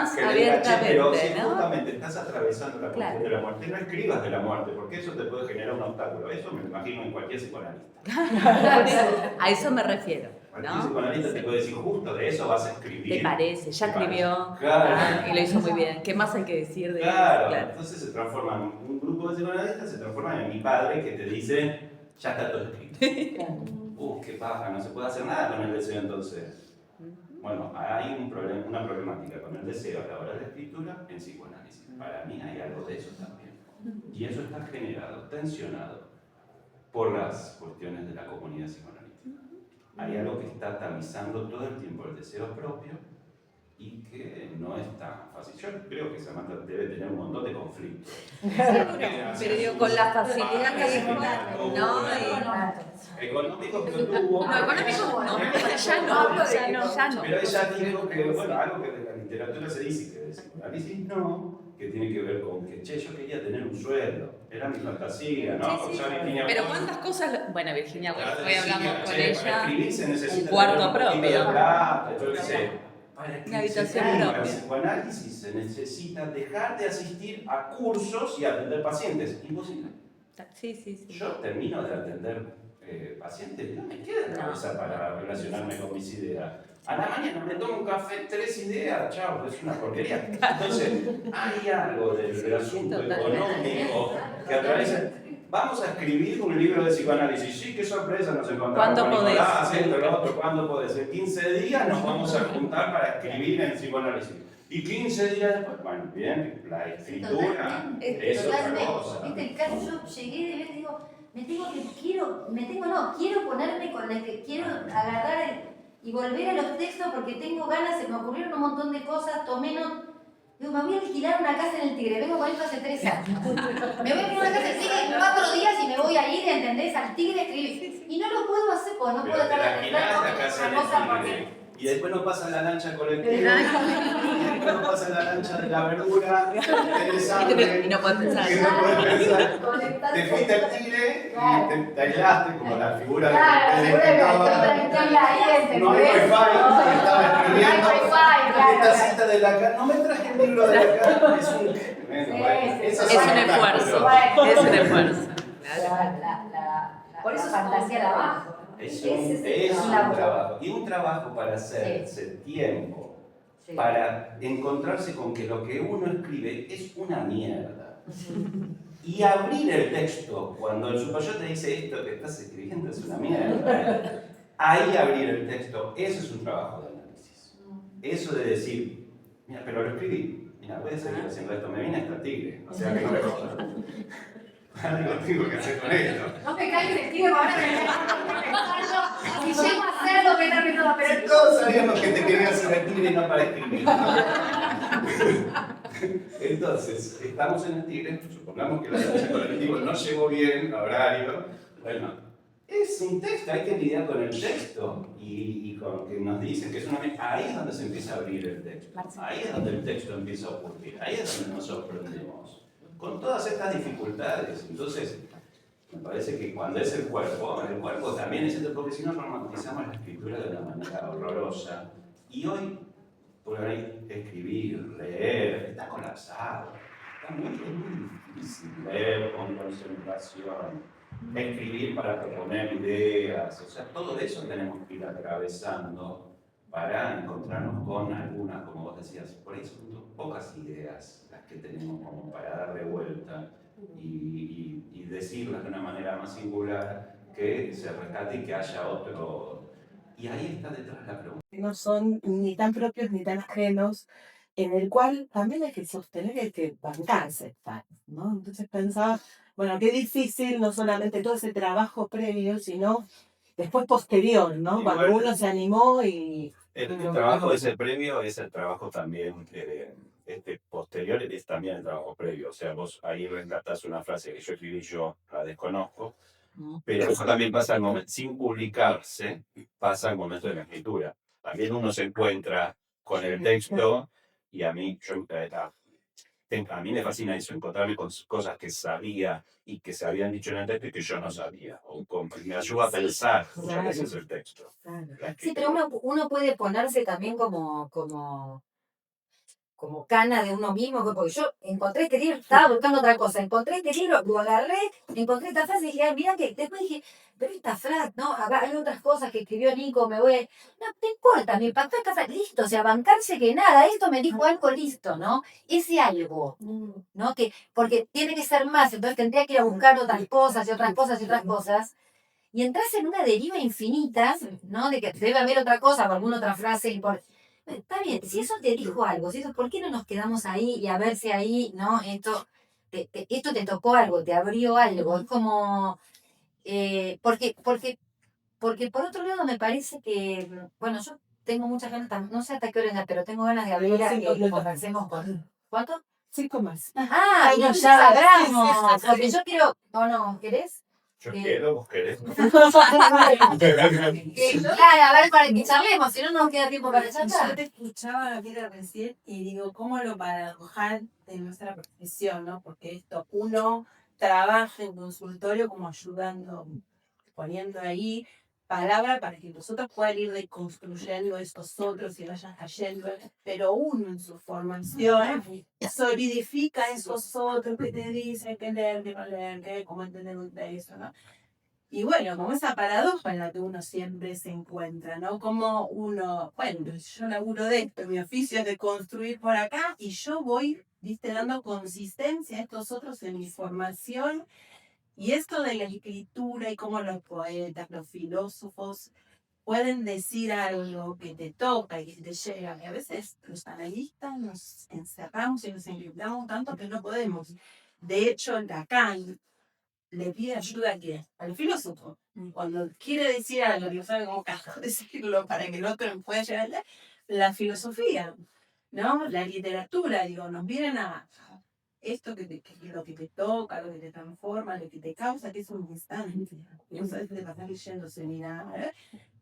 pero si justamente estás atravesando la cuestión de la muerte, no escribas de la muerte, porque eso te puede generar un obstáculo. Eso me lo imagino en cualquier psicoanalista. A eso me refiero. Cualquier psicoanalista te puede decir, justo de eso vas a escribir. ¿Te parece? Ya escribió claro. Y lo hizo muy bien. ¿Qué más hay que decir de claro. Claro. Entonces se transforma en un grupo de psicoanalistas, se transforma en mi padre que te dice, ya está todo escrito. Qué paja, no se puede hacer nada con el deseo entonces. Bueno, hay una problemática con el deseo a la hora de la escritura en psicoanálisis. Para mí hay algo de eso también. Y eso está generado, tensionado por las cuestiones de la comunidad psicoanalítica. Hay algo que está tamizando todo el tiempo el deseo propio y que no es tan fácil. Yo creo que Samantha debe tener un montón de conflictos. Pero digo, con la facilidad que económicos que tuvo. No, económicos no, ya no. Pero ella dijo que, bueno, algo que de la literatura se dice, que de psicoanálisis no, que tiene que ver con que, yo quería tener un sueldo, era mi fantasía, ¿no? Sí. Pero cuántas cosas, bueno, Virginia, hoy hablamos con ella, para escribir se necesita un cuarto tener un poquito de propio. plata, yo qué sé. Una habitación Para el propia. psicoanálisis se necesita dejar de asistir a cursos y atender pacientes. Imposible. Sí. Yo termino de atender pacientes, no me queda la cabeza para relacionarme con mis ideas. A la mañana me tomo un café, 3 ideas, chao, es una porquería. Entonces, hay algo del asunto económico que atraviesa. Vamos a escribir un libro de psicoanálisis. Sí, qué sorpresa nos encontramos con Nicolás, esto, lo otro, ¿cuándo podés? En 15 días nos vamos a juntar para escribir en psicoanálisis. Y 15 días después, bueno, bien, la escritura es otra cosa. Viste, el caso, yo llegué de ver, digo, quiero ponerme con la que quiero agarrar y volver a los textos porque tengo ganas, se me ocurrieron un montón de cosas, tomé no. Digo, me voy a alquilar una casa en el Tigre, vengo con esto hace 3 años. Me voy a alquilar una casa en el Tigre en 4 días y me voy a ir, ¿entendés? Al Tigre a escribir. Y no lo puedo hacer porque no puedo estar la cosa porque... Y después no pasa la lancha colectiva, y después no pasa la lancha de la verdura, y no puedes pensar. Te fuiste al Tigre y te aislaste como la figura de no hay wifi, estaba escribiendo. Esta cita de Lacan, no me traje el libro de Lacan, es un esfuerzo. Por eso fantasía la abajo. Es un trabajo. Y un trabajo para hacerse tiempo, para encontrarse con que lo que uno escribe es una mierda. Y abrir el texto cuando el superior te dice esto que estás escribiendo es una mierda. ahí abrir el texto, eso es un trabajo de análisis. Eso de decir, mira, pero lo escribí, mira, voy a seguir haciendo esto, me viene hasta tigre, o sea que no me jodas. Algo tengo que hacer con esto. No me caigas el tiro, ahora me pensando. Si llego a hacerlo, me da todo, pero Todos sabíamos que te querías hacer el tigre y no para escribir. Entonces, estamos en el tigre, supongamos que la derecha colectivo no llegó bien a horario. Bueno, es un texto, hay que lidiar con el texto y con que nos dicen que es una... Ahí es donde se empieza a abrir el texto, ahí es donde el texto empieza a ocurrir, ahí es donde nos sorprendemos con todas estas dificultades. Entonces, me parece que cuando es el cuerpo también es esto, porque si no romantizamos la escritura de una manera horrorosa. Y hoy, por ahí, escribir, leer, está colapsado. Es muy difícil leer con concentración, escribir para proponer ideas. O sea, todo eso tenemos que ir atravesando para encontrarnos con algunas, como vos decías, por ahí son pocas ideas las que tenemos como para darle vuelta y decirlas de una manera más singular, que se rescate y que haya otro. Y ahí está detrás la pregunta. No son ni tan propios ni tan ajenos, en el cual también hay que sostener, hay que bancarse, ¿no? Entonces pensaba, bueno, qué difícil no solamente todo ese trabajo previo, sino después posterior, ¿no? Igual, cuando uno se animó y... El trabajo ese previo es el trabajo también, posterior es también el trabajo previo. O sea, vos ahí rescatás una frase que yo escribí, yo la desconozco, pero eso también pasa al momento, sin publicarse, pasa al momento de la escritura. También uno se encuentra con el texto y a mí me fascina eso, encontrarme con cosas que sabía y que se habían dicho en el texto y que yo no sabía. Me ayuda a pensar, muchas veces el texto. Sí, pero uno puede ponerse también como cana de uno mismo, porque yo encontré este libro, estaba buscando otra cosa, encontré este libro, lo agarré, encontré esta frase y dije, ay, mira que después dije, pero esta frase, no, acá hay otras cosas que escribió Nico, no te importa, mi papá está listo, o sea, bancarse que nada, esto me dijo algo, listo, ¿no? Ese algo, ¿no? Porque tiene que ser más, entonces tendría que ir a buscar otras cosas y otras cosas y otras cosas. Y entras en una deriva infinita, ¿no? De que debe haber otra cosa, o alguna otra frase. Está bien, si eso te dijo algo, si eso, ¿por qué no nos quedamos ahí y a ver si ahí, ¿no? Esto te tocó algo, te abrió algo. Es como. Porque por otro lado me parece que, bueno, yo tengo muchas ganas, no sé hasta qué hora, pero tengo ganas de abrir a que conversemos con. ¿Cuánto? 5 más. Ah, y nos abramos. Porque yo quiero. ¿O no? ¿Querés? Yo quiero, vos querés. Claro, a ver, para que charlemos, si no nos queda tiempo para Yo charlar. te escuchaba, Piedra, recién y digo, ¿cómo lo paradojar de nuestra profesión, no? Porque esto, uno trabaja en consultorio como ayudando, poniendo ahí palabra para que los otros puedan ir deconstruyendo estos otros y vayan cayendo, pero uno en su formación solidifica esos otros que te dicen que leer, que no leer, que cómo entender un texto, ¿no? Y bueno, como esa paradoja en la que uno siempre se encuentra, ¿no? Como uno, bueno, yo laburo de esto, mi oficio es de construir por acá y yo voy, viste, dando consistencia a estos otros en mi formación. Y esto de la escritura y cómo los poetas, los filósofos pueden decir algo que te toca y que te llega. Y a veces los analistas nos encerramos y nos encriptamos tanto que no podemos. De hecho, Lacan le pide ayuda al filósofo. Cuando quiere decir algo, no sabe cómo decirlo para que el otro pueda llegar a la filosofía, ¿no? La literatura, digo, nos vienen a esto que lo que te toca, lo que te transforma, lo que te causa, que es un instante. No sabes de pasar leyéndose ni nada,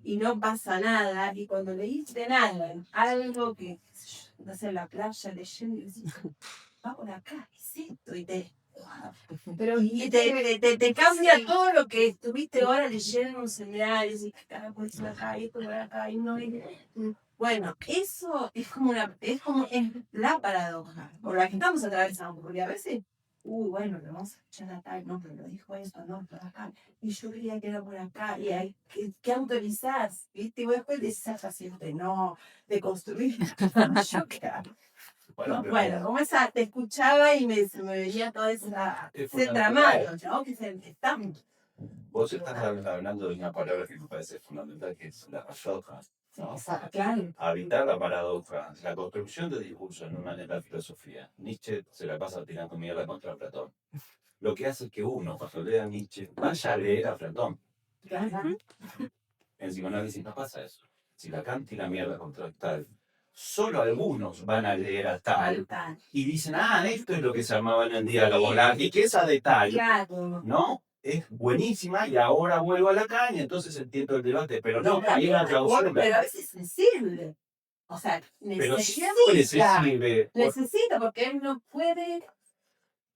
y no pasa nada. Y cuando leíste nada, algo que estás en la playa leyendo y decís, va por acá, es esto, y Pero, y te cambia todo lo que estuviste ahora leyendo en un seminario, y acá, pues acá, y esto por acá, y no. Bueno, eso es como es la paradoja por la que estamos atravesando, porque a veces, bueno, lo vamos a escuchar acá, no, pero lo dijo eso, no, por acá, y yo creía que era por acá, y hay que autorizás, ¿viste? Y vos después decís esa paciente, no, de construir, yo qué hago. Bueno, como esa, te escuchaba y me venía todo ese tramado, ¿no? Que están Vos estás hablando de una palabra que me parece fundamental, que es la paradoja, ¿no? Claro. Habitar la paradoja, la construcción de discursos en la filosofía. Nietzsche se la pasa tirando mierda contra Platón. Lo que hace que uno, cuando lea a Nietzsche, vaya a leer a Platón. Claro. En psicoanálisis no pasa eso. Si Lacan tira mierda contra tal, solo algunos van a leer a tal y dicen, esto es lo que se armaba en el diálogo, la riqueza de tal, Claro. ¿no? Es buenísima y ahora vuelvo a Lacan y entonces entiendo el debate, pero no, hay una clausura. Pero a veces es sensible. O sea, Pero siempre se sirve. Necesita, porque él no puede.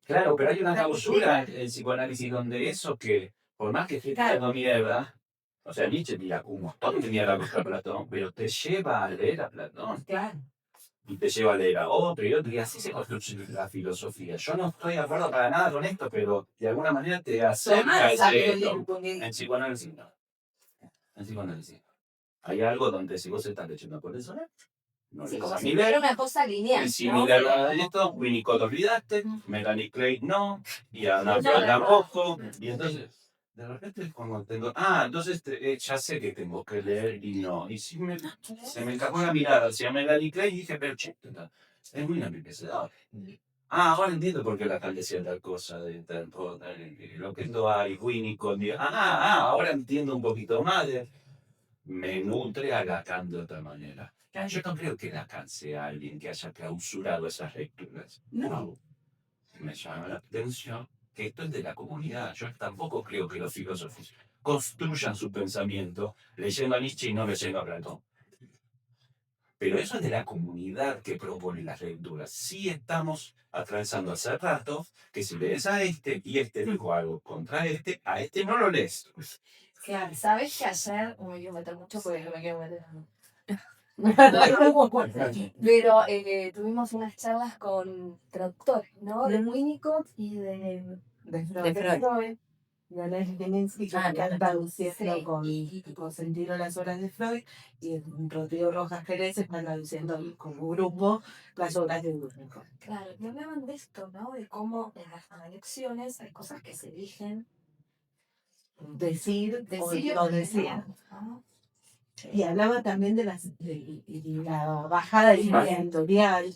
Claro, pero hay una clausura en el psicoanálisis donde eso que, por más que esté tirando mierda, o sea, Nietzsche tira un montón de mierda contra Platón, pero te lleva a leer a Platón. Claro. Y te lleva a leer a otro y otro, y así se construye la filosofía. Yo no estoy de acuerdo para nada con esto, pero de alguna manera te acerca a ese esto. En psicoanálisis no. En psicoanálisis no. Hay algo donde si vos estás leyendo por eso, no Sí, lees como a si Miller, fuera una cosa lineal. y si ¿no? Miller va de esto, Winnicott olvidaste, Melanie Klein no, y Ana Freud tampoco, y entonces de repente es como tengo, entonces ya sé que tengo que leer y no, y si se me escapó la mirada hacia Melanie Klein y dije, pero che, es muy enriquecedor. Ahora entiendo por qué Lacan decía tal cosa de lo que esto hay, Winnicott, ahora entiendo un poquito más me nutre a Lacan de otra manera. Yo no creo que Lacan sea alguien que haya clausurado esas lecturas. No. Me llama la atención que esto es de la comunidad. Yo tampoco creo que los filósofos construyan su pensamiento leyendo a Nietzsche y no leyendo a Platón. Pero eso es de la comunidad que propone las lecturas. Sí estamos atravesando hace rato que si lees a este y este dijo algo contra este, a este no lo lees. Claro, ¿sabes que ayer, no me quiero meter mucho porque no me quiero meter pero tuvimos unas charlas con traductores, ¿no? De Winnicott y de Freud. Que están traduciendo con sentido las obras de Freud, y Rodrigo Rojas Jerez están traduciendo como grupo las obras de Winnicott. Claro, y hablaban de esto, ¿no? De cómo en las elecciones hay cosas que se eligen Decir o decir no decir. ¿no? Y hablaba también de la bajada de línea editorial.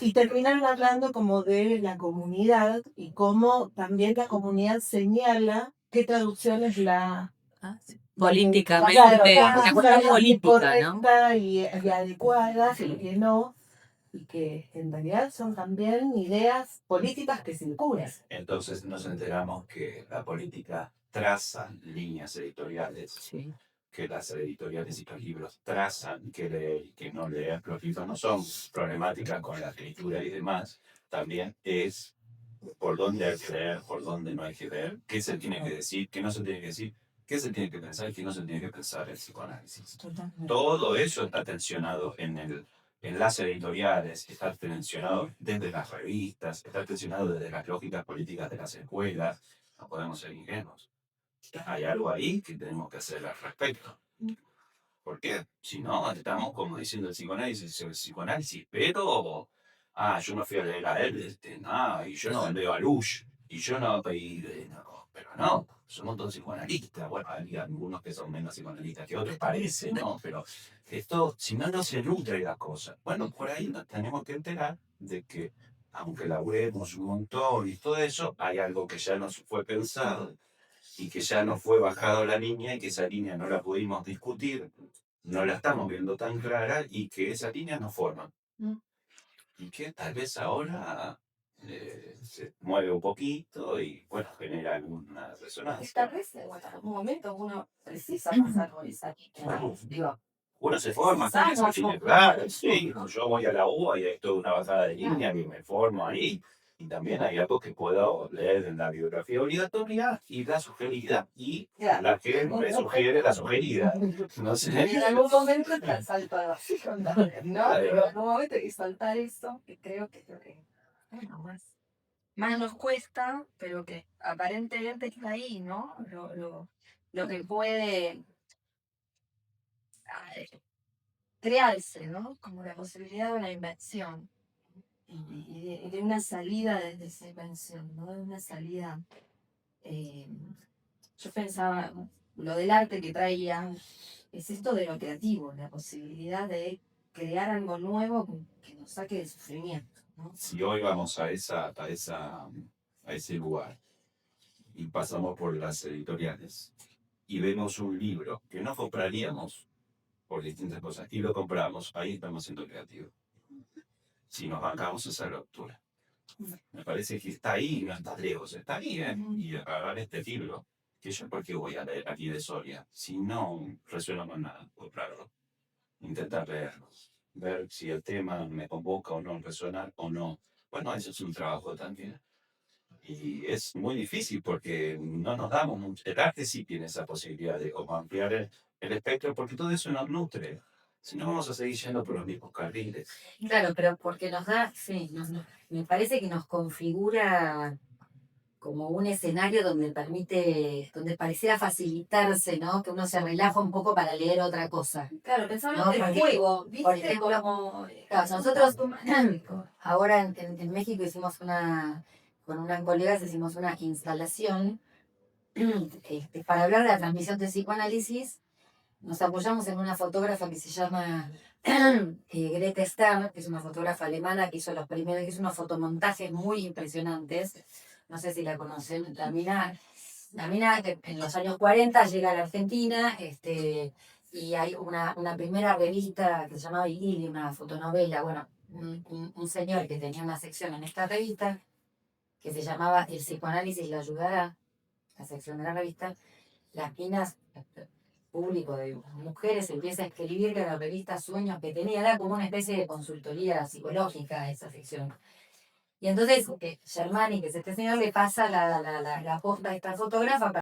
Y terminaron hablando como de la comunidad y cómo también la comunidad señala qué traducción es la Políticamente, claro, una política, ¿no? correcta y adecuada y que no, y que en realidad son también ideas políticas que circulan. Entonces nos enteramos que la política traza líneas editoriales, Sí. que las editoriales y los libros trazan que leer y que no leer. Los libros no son problemáticas con la escritura y demás, también es por dónde hay que leer, por dónde no hay que leer, qué se tiene que decir, qué no se tiene que decir, qué se tiene que pensar y qué no se tiene que pensar en el psicoanálisis. Todo eso está tensionado en las editoriales, está tensionado desde las revistas, está tensionado desde las lógicas políticas de las escuelas. No podemos ser ingenuos. Hay algo ahí que tenemos que hacer al respecto. ¿Por qué? Si no, estamos como diciendo el psicoanálisis, pero, yo no fui a leer a él, y yo no leo a Lush, y yo no, no, pero no, somos todos psicoanalistas. Bueno, hay algunos que son menos psicoanalistas que otros, parece, ¿no? Pero esto, si no, no se nutre la cosa. Bueno, por ahí nos tenemos que enterar de que, aunque laburemos un montón y todo eso, hay algo que ya nos fue pensado y que ya nos fue bajado la línea y que esa línea no la pudimos discutir, no la estamos viendo tan clara y que esa línea nos forma. Y que tal vez ahora se mueve un poquito y bueno, genera alguna resonancia. Tal vez en algún momento uno precisa pasar por esa digo, Uno se forma, claro, sí, yo voy a la UBA y hay toda una bajada de línea que me formo ahí. Y también hay algo que puedo leer en la biografía obligatoria y la sugerida. Y la que me sugiere la sugerida. No sé. en algún momento está el salto de vacío, ¿no? Pero en algún momento hay que soltar eso, que creo que es lo que bueno, más nos cuesta, pero que aparentemente está ahí, ¿no? Lo que puede crearse, ¿no? Como la posibilidad de una invención y de una salida desde esa invención, ¿no? De una salida yo pensaba, lo del arte que traía, es esto de lo creativo, la posibilidad de crear algo nuevo que nos saque de sufrimiento, ¿no? Si hoy vamos a ese lugar y pasamos por las editoriales y vemos un libro que no compraríamos por distintas cosas y lo compramos, ahí estamos siendo creativos. Si nos bancamos esa ruptura. Me parece que está ahí, no está lejos, está ahí, ¿eh? Y agarrar este libro, que yo por qué voy a leer aquí de Soria, si no resuena con nada, comprarlo, intentar leerlo, ver si el tema me convoca o no, resonar o no. Bueno, eso es un trabajo también. Y es muy difícil porque no nos damos mucho. El arte sí tiene esa posibilidad de como ampliar el espectro porque todo eso nos nutre. Si no, vamos a seguir yendo por los mismos carriles. Claro, pero porque nos da, sí, me parece que nos configura como un escenario donde donde pareciera facilitarse, ¿no? Que uno se relaja un poco para leer otra cosa. Claro, pensaba No, en el porque, juego, ¿viste? por ejemplo, claro, nosotros ahora en México hicimos con unas colegas hicimos una instalación para hablar de la transmisión de psicoanálisis. Nos apoyamos en una fotógrafa que se llama Grete Stern, que es una fotógrafa alemana que hizo que hizo unos fotomontajes muy impresionantes. No sé si la conocen. La mina que en los años 40 llega a la Argentina, y hay una primera revista que se llamaba Idilio, una fotonovela. Bueno, un señor que tenía una sección en esta revista que se llamaba El psicoanálisis la ayudará, la sección de la revista. Las minas, público de mujeres, empieza a escribir de la revista Sueños que tenía, era como una especie de consultoría psicológica esa sección. Y entonces Germani, que es este señor, le pasa la posta a esta fotógrafa